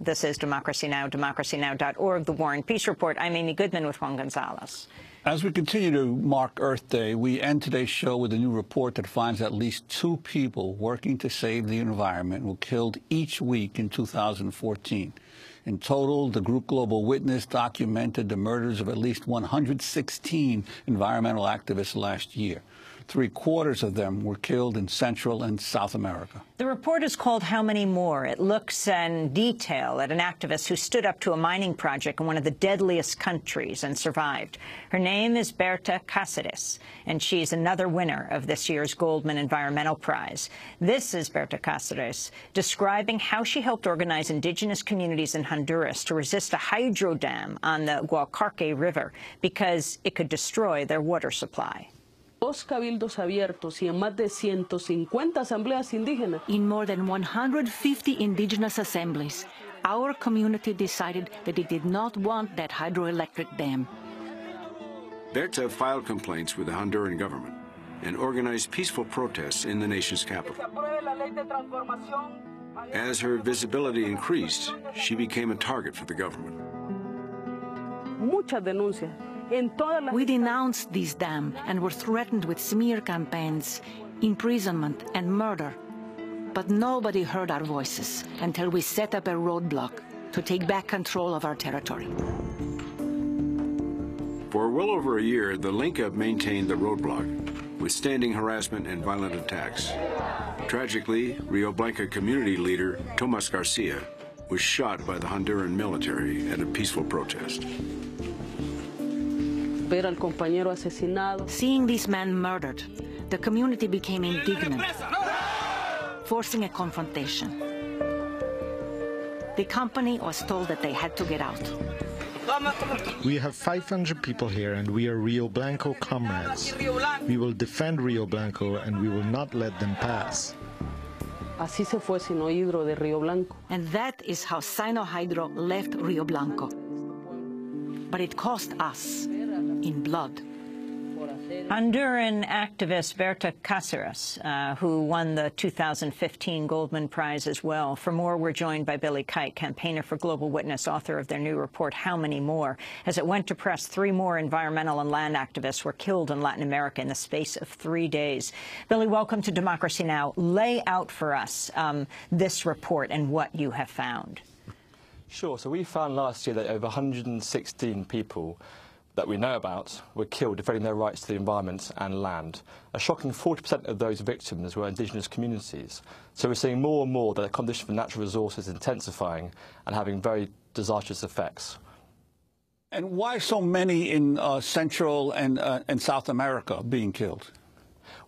This is Democracy Now!, democracynow.org, The War and Peace Report. I'm Amy Goodman with Juan Gonzalez. As we continue to mark Earth Day, we end today's show with a new report that finds at least 2 people working to save the environment were killed each week in 2014. In total, the group Global Witness documented the murders of at least 116 environmental activists last year. 3/4 of them were killed in Central and South America. The report is called How Many More? It looks in detail at an activist who stood up to a mining project in one of the deadliest countries and survived. Her name is Berta Cáceres, and she's another winner of this year's Goldman Environmental Prize. This is Berta Cáceres describing how she helped organize indigenous communities in Honduras to resist a hydro dam on the Gualcarque River because it could destroy their water supply. Dos cabildos abiertos y en más de 150 asambleas indígenas. In more than 150 indigenous assemblies, our community decided that it did not want that hydroelectric dam. Berta filed complaints with the Honduran government and organized peaceful protests in the nation's capital. As her visibility increased, she became a target for the government. Muchas denuncias. We denounced this dam and were threatened with smear campaigns, imprisonment, and murder. But nobody heard our voices until we set up a roadblock to take back control of our territory. For well over a year, the Lenca maintained the roadblock, withstanding harassment and violent attacks. Tragically, Rio Blanco community leader Tomas Garcia was shot by the Honduran military at a peaceful protest. Seeing this man murdered, the community became indignant, forcing a confrontation. The company was told that they had to get out. We have 500 people here, and we are Rio Blanco comrades. We will defend Rio Blanco, and we will not let them pass. Así se fue Sinohydro de Rio Blanco. And that is how Sinohydro left Rio Blanco. But it cost us in blood. Honduran activist Berta Cáceres, who won the 2015 Goldman Prize as well. For more, we're joined by Billy Kite, campaigner for Global Witness, author of their new report, How Many More? As it went to press, 3 more environmental and land activists were killed in Latin America in the space of 3 days. Billy, welcome to Democracy Now! Lay out for us this report and what you have found. Sure. So we found last year that over 116 people that we know about were killed defending their rights to the environment and land. A shocking 40% of those victims were indigenous communities. So we're seeing more and more that the competition for natural resources is intensifying and having very disastrous effects. And why so many in Central and South America being killed?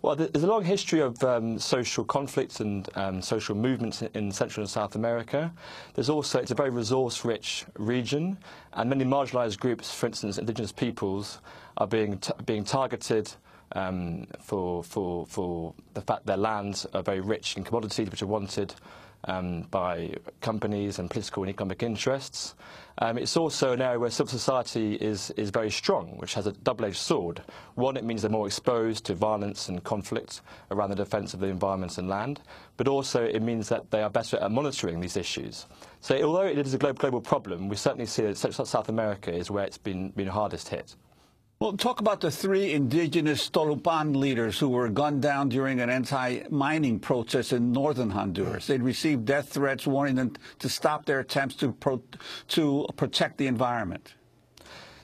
Well, there's a long history of social conflicts and social movements in Central and South America. There's also, it's a very resource-rich region, and many marginalised groups, for instance, indigenous peoples, are being targeted for the fact their lands are very rich in commodities which are wanted by companies and political and economic interests. It's also an area where civil society is very strong, which has a double-edged sword. One, it means they're more exposed to violence and conflict around the defence of the environment and land, but also it means that they are better at monitoring these issues. So although it is a global problem, we certainly see that South America is where it's been hardest hit. Well, talk about the 3 indigenous Tolupan leaders who were gunned down during an anti-mining protest in northern Honduras. They'd received death threats warning them to stop their attempts to protect the environment.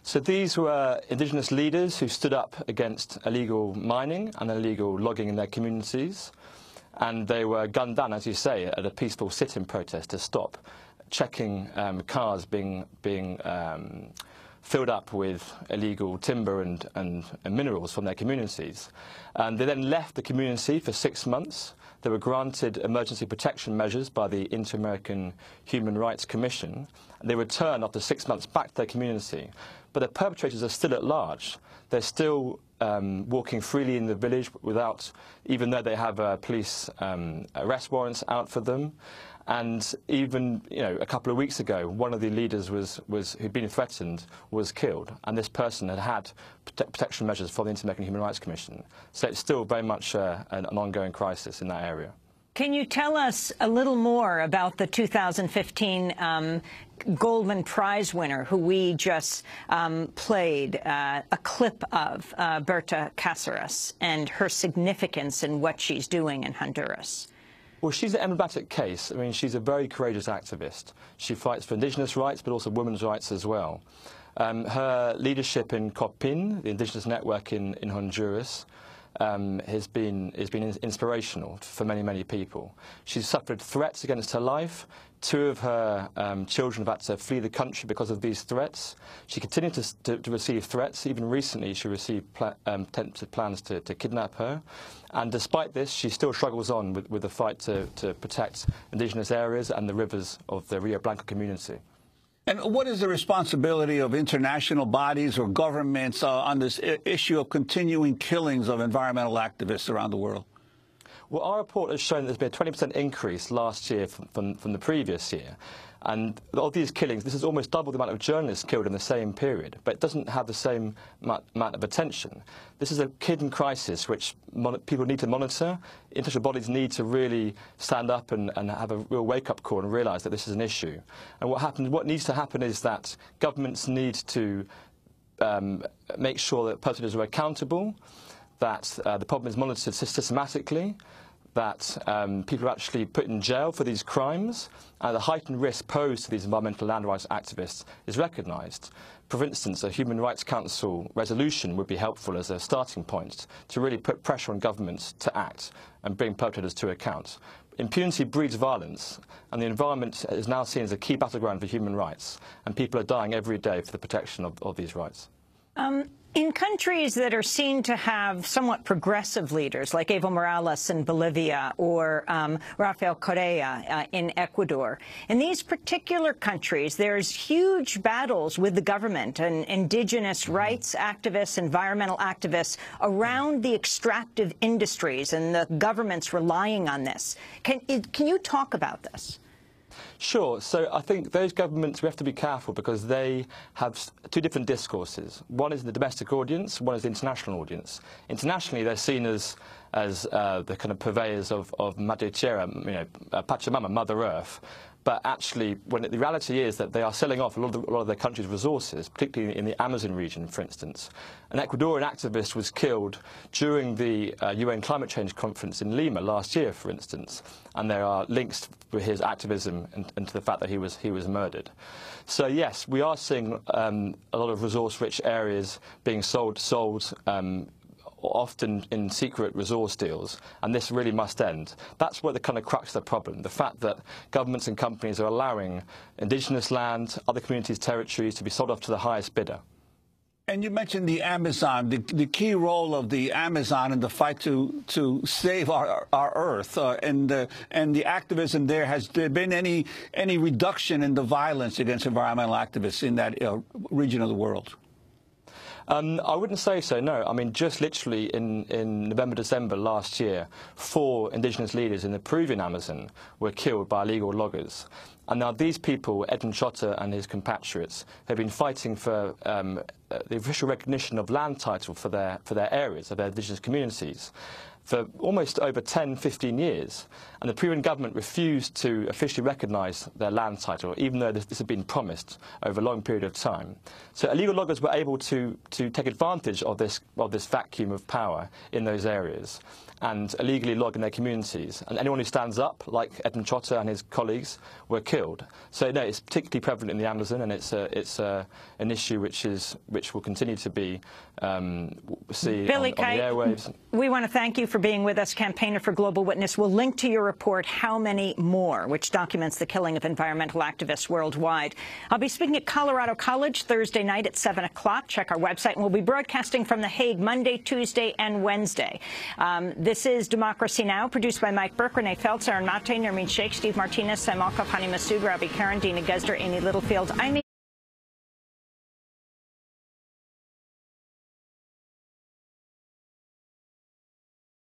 So these were indigenous leaders who stood up against illegal mining and illegal logging in their communities. And they were gunned down, as you say, at a peaceful sit-in protest to stop checking cars being filled up with illegal timber and minerals from their communities. They then left the community for 6 months. They were granted emergency protection measures by the Inter-American Human Rights Commission. They returned after 6 months back to their community. But the perpetrators are still at large. They're still walking freely in the village without, even though they have police arrest warrants out for them. And even, a couple of weeks ago, one of the leaders who'd been threatened was killed, and this person had protection measures from the Inter-American Human Rights Commission. So it's still very much an ongoing crisis in that area. Can you tell us a little more about the 2015 Goldman Prize winner, who we just played a clip of, Berta Cáceres, and her significance in what she's doing in Honduras? Well, she's an emblematic case. I mean, she's a very courageous activist. She fights for indigenous rights, but also women's rights as well. Her leadership in COPIN, the indigenous network in Honduras, has been inspirational for many, many people. She's suffered threats against her life. 2 of her children have had to flee the country because of these threats. She continues to receive threats. Even recently, she received attempted plans to kidnap her. And despite this, she still struggles on with the fight to protect indigenous areas and the rivers of the Rio Blanco community. And what is the responsibility of international bodies or governments on this issue of continuing killings of environmental activists around the world? Well, our report has shown there's been a 20% increase last year from the previous year. And of these killings, this is almost double the amount of journalists killed in the same period, but it doesn't have the same amount of attention. This is a hidden crisis which people need to monitor. International bodies need to really stand up and have a real wake-up call and realise that this is an issue. And what needs to happen is that governments need to make sure that perpetrators are accountable, that the problem is monitored systematically, that people are actually put in jail for these crimes, and the heightened risk posed to these environmental land rights activists is recognised. For instance, a Human Rights Council resolution would be helpful as a starting point to really put pressure on governments to act and bring perpetrators to account. Impunity breeds violence, and the environment is now seen as a key battleground for human rights, and people are dying every day for the protection of these rights. In countries that are seen to have somewhat progressive leaders, like Evo Morales in Bolivia or Rafael Correa in Ecuador, in these particular countries, there's huge battles with the government and indigenous rights activists, environmental activists around the extractive industries, and the government's relying on this. Can you talk about this? Sure. So I think those governments, we have to be careful because they have 2 different discourses. One is the domestic audience, one is the international audience. Internationally, they're seen as the kind of purveyors of Madre Tierra, Pachamama, Mother Earth. But actually, the reality is that they are selling off a lot of their country's resources, particularly in the Amazon region, for instance. An Ecuadorian activist was killed during the UN Climate Change Conference in Lima last year, for instance, and there are links with his activism and to the fact that he was murdered. So yes, we are seeing a lot of resource-rich areas being sold often in secret resource deals, and this really must end. That's what the kind of crux of the problem, the fact that governments and companies are allowing indigenous land, other communities' territories to be sold off to the highest bidder. And you mentioned the Amazon, the key role of the Amazon in the fight to save our Earth, and the activism there. Has there been any reduction in the violence against environmental activists in that region of the world? I wouldn't say so, no. I mean, just literally in November, December last year, 4 indigenous leaders in the Peruvian Amazon were killed by illegal loggers. And now these people, Edmund Chota and his compatriots, have been fighting for the official recognition of land title for their areas, of their indigenous communities, for almost over 10, 15 years. And the Peruvian government refused to officially recognise their land title, even though this had been promised over a long period of time. So illegal loggers were able to take advantage of this vacuum of power in those areas and illegally log in their communities. And anyone who stands up, like Edmund Chota and his colleagues, were killed. So no, it's particularly prevalent in the Amazon, and it's an issue which will continue to be seen on the airwaves. We want to thank you for being with us, campaigner for Global Witness. We'll link to your report, How Many More?, which documents the killing of environmental activists worldwide. I'll be speaking at Colorado College Thursday night at 7 o'clock. Check our website, and we'll be broadcasting from The Hague Monday, Tuesday, and Wednesday. This is Democracy Now!, produced by Mike Burke, Renee Feltz, Aaron Mate, Nermeen Sheikh, Steve Martinez, Sam Alkoff, Hani Massoud, Robbie Karen, Dina Gesder, Amy Littlefield.